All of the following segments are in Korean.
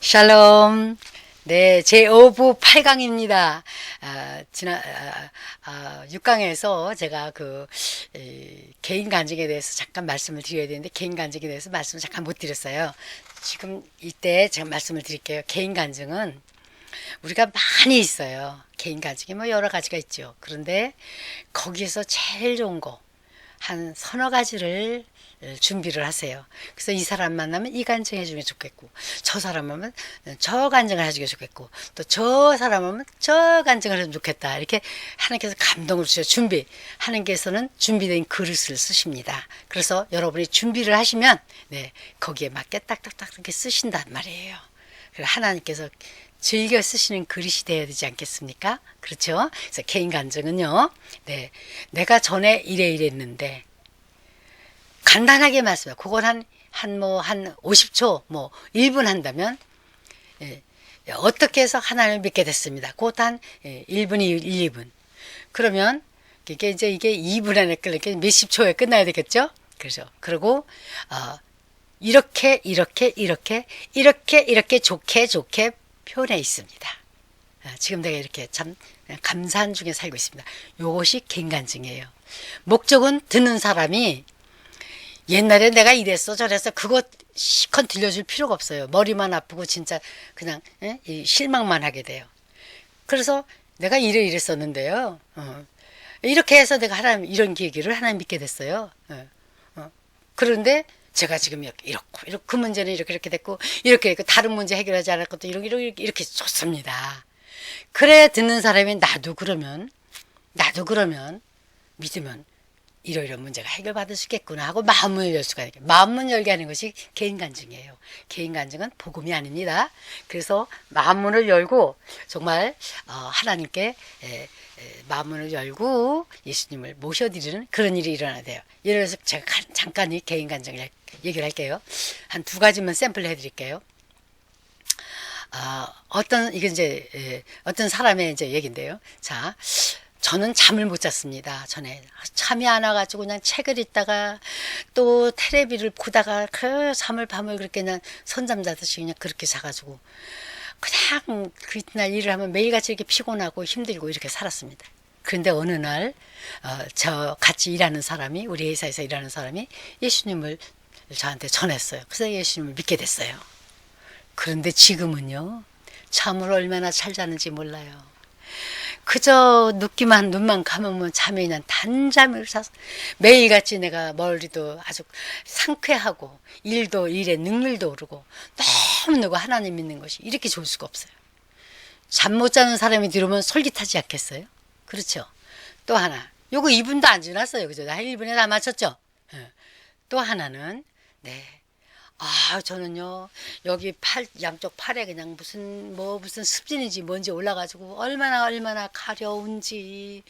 샬롬. 네, 제5부 8강입니다. 지난, 6강에서 제가 개인 간증에 대해서 잠깐 말씀을 드려야 되는데, 개인 간증에 대해서 말씀을 잠깐 못 드렸어요. 지금 이때 제가 말씀을 드릴게요. 개인 간증은 우리가 많이 있어요. 개인 간증이 뭐 여러 가지가 있죠. 그런데 거기에서 제일 좋은 거, 한 서너 가지를 준비를 하세요. 그래서 이 사람 만나면 이 간증 해주면 좋겠고, 저 사람 하면 저 간증을 해주면 좋겠고, 또 저 사람 하면 저 간증을 해주면 좋겠다. 이렇게 하나님께서 감동을 주셔 준비. 하나님께서는 준비된 그릇을 쓰십니다. 그래서 여러분이 준비를 하시면, 네, 거기에 맞게 딱딱딱 이렇게 쓰신단 말이에요. 그래서 하나님께서 즐겨 쓰시는 그릇이 되어야 되지 않겠습니까? 그렇죠? 그래서 개인 간증은요, 네, 내가 전에 이랬는데, 간단하게 말씀해요. 그걸 한 50초, 1분 한다면, 예, 어떻게 해서 하나님을 믿게 됐습니다. 그것도 한 1분, 1, 2분. 그러면, 이게 2분 안에 이렇게 몇십 초에 끝나야 되겠죠? 그렇죠. 그리고, 이렇게 좋게 표현해 있습니다. 지금 내가 이렇게 참 감사한 중에 살고 있습니다. 요것이 개인간증이에요. 목적은 듣는 사람이 옛날에 내가 이랬어 저랬어 그거 시컨 들려줄 필요가 없어요. 머리만 아프고 진짜 그냥 실망만 하게 돼요. 그래서 내가 이랬었는데요. 이렇게 해서 내가 하나님 이런 계기를 하나님 믿게 됐어요. 그런데 제가 지금 이렇게 그 문제는 이렇게 됐고 이렇게 다른 문제 해결하지 않을 것도 이렇게 좋습니다. 그래 듣는 사람이 나도 그러면 믿으면 이런 문제가 해결받을 수 있겠구나 하고 마음문을 열 수가 있게 마음문 열게 하는 것이 개인 간증이에요. 개인 간증은 복음이 아닙니다. 그래서 마음문을 열고 정말 하나님께 마음문을 열고 예수님을 모셔드리는 그런 일이 일어나야 돼요. 예를 들어서 제가 잠깐 이 개인 간증을 얘기를 할게요. 한 두 가지만 샘플 해드릴게요. 이건 어떤 사람의 얘기인데요. 자, 저는 잠을 못 잤습니다. 전에 잠이 안 와가지고 그냥 책을 읽다가 또 테레비를 보다가 그 밤을 그렇게 그냥 선잠 자듯이 그냥 그렇게 자가지고 그냥 그 이튿날 일을 하면 매일같이 이렇게 피곤하고 힘들고 이렇게 살았습니다. 그런데 어느 날 저 같이 일하는 사람이 우리 회사에서 일하는 사람이 예수님을 저한테 전했어요. 그래서 예수님을 믿게 됐어요. 그런데 지금은요, 잠을 얼마나 잘 자는지 몰라요. 그저 눈만 감으면 잠이 그냥 단잠을 자서 매일같이 내가 머리도 아주 상쾌하고 일에 능률도 오르고 너무 하나님 믿는 것이 이렇게 좋을 수가 없어요. 잠 못 자는 사람이 들으면 솔깃하지 않겠어요? 그렇죠. 또 하나, 요거 2분도 안 지났어요. 그죠? 나 1분에 다 맞췄죠? 또 하나는, 네. 저는요, 여기 양쪽 팔에 그냥 무슨 습진인지 뭔지 올라가지고 얼마나 가려운지.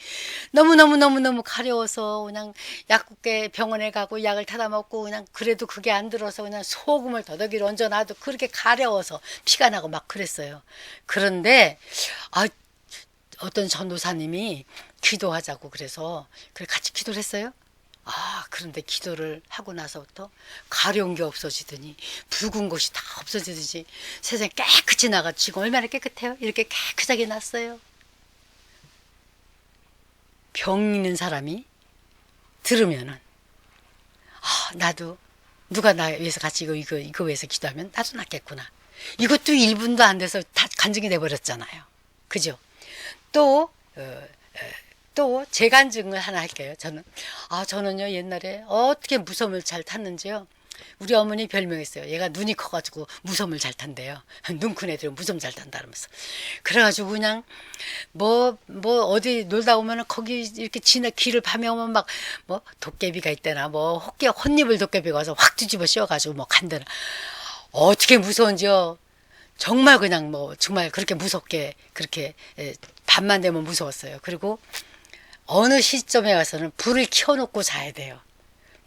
너무 가려워서 그냥 약국에 병원에 가고 약을 타다 먹고 그냥 그래도 그게 안 들어서 그냥 소금을 더덕이로 얹어놔도 그렇게 가려워서 피가 나고 막 그랬어요. 그런데, 어떤 전도사님이 기도하자고 그래서 같이 기도를 했어요. 그런데 기도를 하고 나서부터 가려운 게 없어지더니 붉은 것이 다 없어지듯이 세상에 깨끗이 나가. 지금 얼마나 깨끗해요? 이렇게 깨끗하게 났어요. 병 있는 사람이 들으면은 나도 누가 나 위해서 같이 이거 위해서 기도하면 나도 낫겠구나. 이것도 1분도 안 돼서 다 간증이 돼버렸잖아요. 그죠? 또 제 간증을 하나 할게요. 저는요, 옛날에 어떻게 무섬을 잘 탔는지요. 우리 어머니 별명했어요. 얘가 눈이 커가지고 무섬을 잘 탄대요. 눈 큰 애들은 무섬 잘 탄다 그러면서. 그래가지고 그냥, 어디 놀다 오면은 거기 이렇게 길을 밤에 오면 도깨비가 있대나, 혼입을 도깨비가 와서 확 뒤집어 씌워가지고 간대나. 어떻게 무서운지요. 정말 그냥 정말 그렇게 무섭게, 그렇게, 밤만 되면 무서웠어요. 그리고 어느 시점에 와서는 불을 켜놓고 자야 돼요.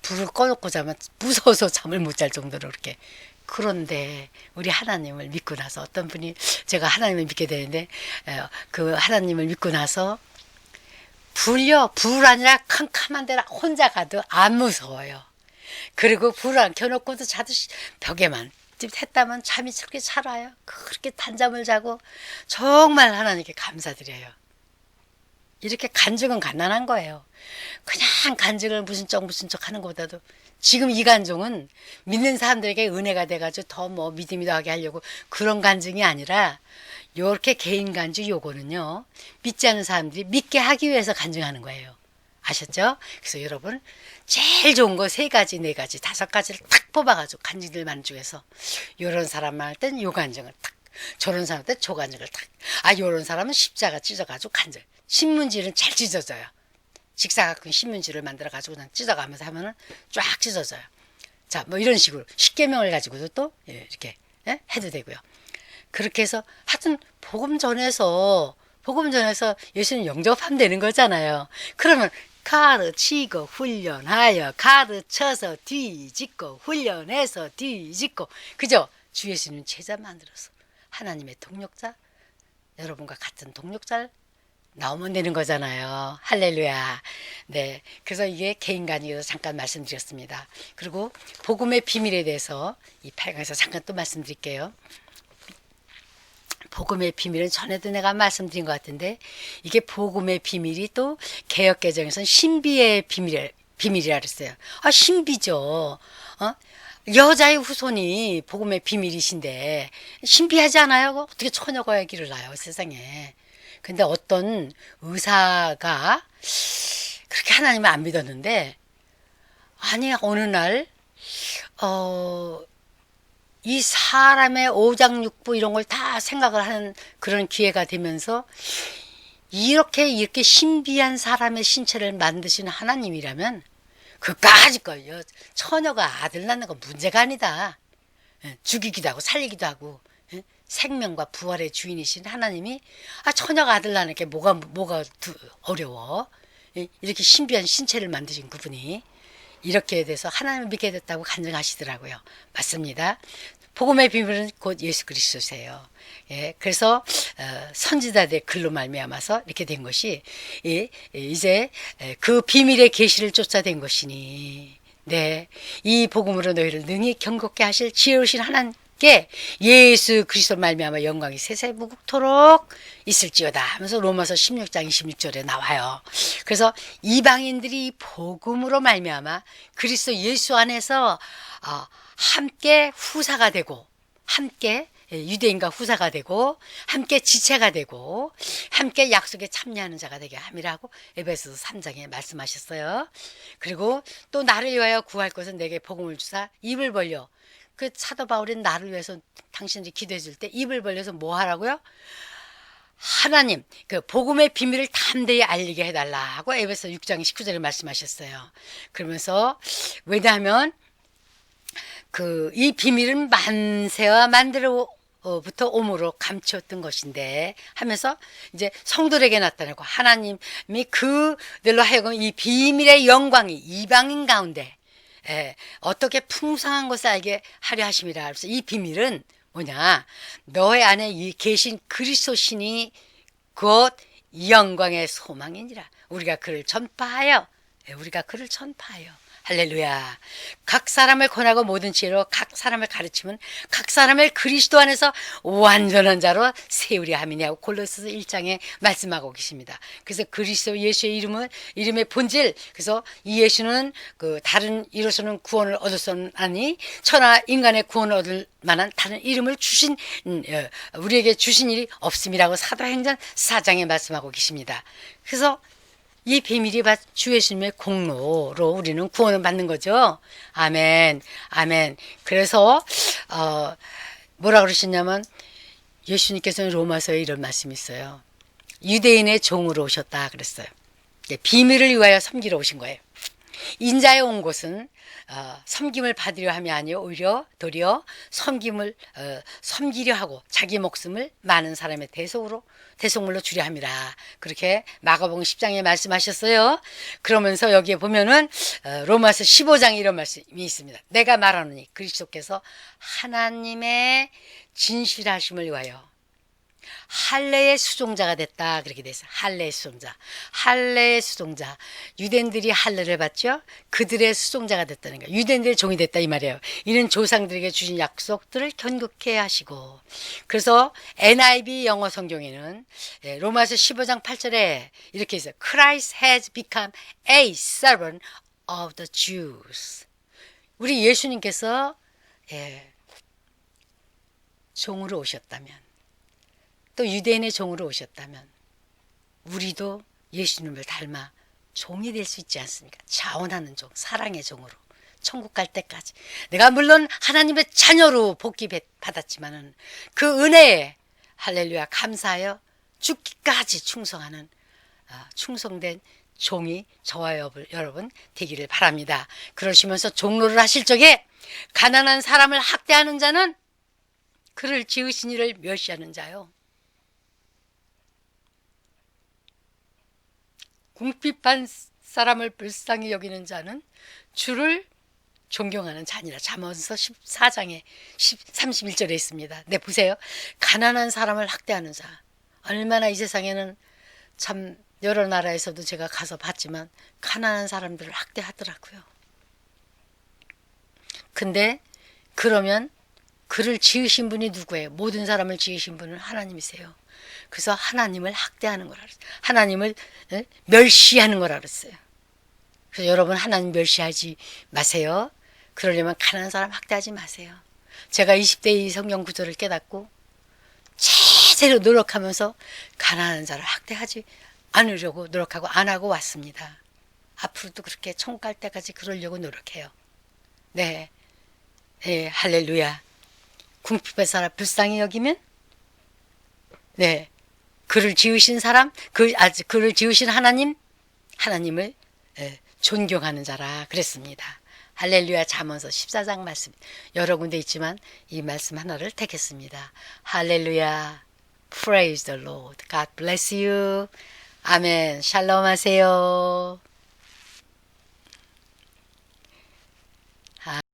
불을 꺼놓고 자면 무서워서 잠을 못 잘 정도로 그렇게. 그런데 우리 하나님을 믿고 나서 어떤 분이 제가 하나님을 믿게 되는데 그 하나님을 믿고 나서 불 아니라 캄캄한 데라 혼자 가도 안 무서워요. 그리고 불 안 켜놓고도 자도 벽에만 했다면 잠이 그렇게 잘 와요. 그렇게 단잠을 자고 정말 하나님께 감사드려요. 이렇게 간증은 간단한 거예요. 그냥 간증을 무슨 쩍 하는 것보다도 지금 이 간증은 믿는 사람들에게 은혜가 돼가지고 더 뭐 믿음이 더하게 하려고 그런 간증이 아니라 요렇게 개인 간증 요거는요. 믿지 않는 사람들이 믿게 하기 위해서 간증하는 거예요. 아셨죠? 그래서 여러분 제일 좋은 거 3가지, 4가지, 5가지를 탁 뽑아가지고 간증들 많은 중에서 요런 사람만 할 땐 요 간증을 탁, 저런 사람 할 땐 저 간증을 탁, 요런 사람은 십자가 찢어가지고 간증. 신문지는 잘 찢어져요. 직사각형 신문지를 만들어가지고 그냥 찢어가면서 하면은 쫙 찢어져요. 자, 뭐 이런 식으로 십계명을 가지고도 또 이렇게 해도 되고요. 그렇게 해서 하여튼 복음 전해서 예수님 영접하면 되는 거잖아요. 그러면 가르치고 훈련하여 가르쳐서 뒤집고 훈련해서 뒤집고 그죠? 주 예수님 제자 만들어서 하나님의 동력자 여러분과 같은 동력자를 나오면 되는 거잖아요. 할렐루야. 네. 그래서 이게 개인 간증에서 잠깐 말씀드렸습니다. 그리고 복음의 비밀에 대해서 이 8강에서 잠깐 또 말씀드릴게요. 복음의 비밀은 전에도 내가 말씀드린 것 같은데 이게 복음의 비밀이 또 개역개정에서는 신비의 비밀이라 그랬어요. 신비죠. 여자의 후손이 복음의 비밀이신데 신비하지 않아요? 어떻게 처녀가 아기를 낳아요 세상에. 근데 어떤 의사가 그렇게 하나님을 안 믿었는데 아니 어느 날 이 사람의 오장육부 이런 걸 다 생각을 하는 그런 기회가 되면서 이렇게 신비한 사람의 신체를 만드신 하나님이라면 그까짓 거예요. 처녀가 아들 낳는 건 문제가 아니다. 죽이기도 하고 살리기도 하고 생명과 부활의 주인이신 하나님이 처녀가 아들 낳는 게 뭐가 어려워. 이렇게 신비한 신체를 만드신 그분이 이렇게 돼서 하나님을 믿게 됐다고 간증하시더라고요. 맞습니다. 복음의 비밀은 곧 예수 그리스도세요. 그래서 선지자들의 글로 말미암아서 이렇게 된 것이 이제 그 비밀의 계시를 쫓아낸 것이니 네, 이 복음으로 너희를 능히 경고케 하실 지혜로우신 하나님께 예수 그리스도 말미암아 영광이 세세무국토록 있을지어다 하면서 로마서 16장 26절에 나와요. 그래서 이방인들이 복음으로 말미암아 그리스도 예수 안에서 함께 후사가 되고 함께 유대인과 후사가 되고 함께 지체가 되고 함께 약속에 참여하는 자가 되게 함이라고 에베소서 3장에 말씀하셨어요. 그리고 또 나를 위하여 구할 것은 내게 복음을 주사 입을 벌려 그 사도 바울은 나를 위해서 당신들이 기도해 줄 때 입을 벌려서 뭐 하라고요? 하나님 그 복음의 비밀을 담대히 알리게 해달라고 에베소 6장 19절에 말씀하셨어요. 그러면서 왜냐하면 이 비밀은 만세와 만대로부터 오므로 감추었던 것인데 하면서 이제 성도에게 나타나고 하나님이 그들로 하여금 이 비밀의 영광이 이방인 가운데 어떻게 풍성한 것을 알게 하려 하심이라. 그래서 이 비밀은 뭐냐? 너의 안에 계신 그리스도 신이 곧 영광의 소망이니라. 우리가 그를 전파하여 할렐루야. 각 사람을 권하고 모든 지혜로 각 사람을 가르치면 각 사람을 그리스도 안에서 완전한 자로 세우려 함이냐고 골로새서 1장에 말씀하고 계십니다. 그래서 그리스도 예수의 이름의 본질. 그래서 이 예수는 다른 이로서는 구원을 얻을 수 없나니 천하 인간의 구원을 얻을 만한 다른 이름을 우리에게 주신 일이 없음이라고 사도행전 4장에 말씀하고 계십니다. 그래서 이 비밀이 주 예수님의 공로로 우리는 구원을 받는 거죠. 아멘, 아멘. 그래서 뭐라 그러셨냐면 예수님께서는 로마서에 이런 말씀이 있어요. 유대인의 종으로 오셨다 그랬어요. 비밀을 위하여 섬기러 오신 거예요. 인자에 온 곳은 섬김을 받으려 함이 아니요 오히려 도리어 섬기려 하고 자기 목숨을 많은 사람의 대속물로 주려 함이라. 그렇게 마가복음 10장에 말씀하셨어요. 그러면서 여기에 보면은 로마서 15장에 이런 말씀이 있습니다. 내가 말하노니 그리스도께서 하나님의 진실하심을 위하여 할례의 수종자가 됐다. 그렇게 돼 있어요. 할례의 수종자. 할례의 수종자. 유대인들이 할례를 받죠. 그들의 수종자가 됐다는 거예요. 유대인들의 종이 됐다 이 말이에요. 이는 조상들에게 주신 약속들을 견고케 하시고. 그래서 NIV 영어 성경에는 로마서 15장 8절에 이렇게 있어요. Christ has become a servant of the Jews. 우리 예수님께서 종으로 오셨다면, 또 유대인의 종으로 오셨다면 우리도 예수님을 닮아 종이 될 수 있지 않습니까? 자원하는 종, 사랑의 종으로 천국 갈 때까지. 내가 물론 하나님의 자녀로 복귀 받았지만은 그 은혜에 할렐루야 감사하여 죽기까지 충성하는 충성된 종이 저와 여러분 되기를 바랍니다. 그러시면서 종로를 하실 적에 가난한 사람을 학대하는 자는 그를 지으신 이를 멸시하는 자요. 궁핍한 사람을 불쌍히 여기는 자는 주를 존경하는 자니라. 잠언서 14장에 31절에 있습니다. 네, 보세요. 가난한 사람을 학대하는 자. 얼마나 이 세상에는 참 여러 나라에서도 제가 가서 봤지만 가난한 사람들을 학대하더라고요. 근데 그러면 그를 지으신 분이 누구예요? 모든 사람을 지으신 분은 하나님이세요. 그래서 하나님을 학대하는 거라 그랬어요. 하나님을 멸시하는 거라 그랬어요. 그래서 여러분 하나님 멸시하지 마세요. 그러려면 가난한 사람 학대하지 마세요. 제가 20대 이 성경 구절을 깨닫고 제대로 노력하면서 가난한 자를 학대하지 않으려고 노력하고 안 하고 왔습니다. 앞으로도 그렇게 천국 갈 때까지 그러려고 노력해요. 네, 네, 할렐루야. 궁핍한 사람 불쌍히 여기면 그를 지으신 사람, 그를 지으신 하나님을 존경하는 자라 그랬습니다. 할렐루야. 잠언서 14장 말씀 여러 군데 있지만 이 말씀 하나를 택했습니다. 할렐루야. Praise the Lord. God bless you. 아멘. 샬롬 하세요.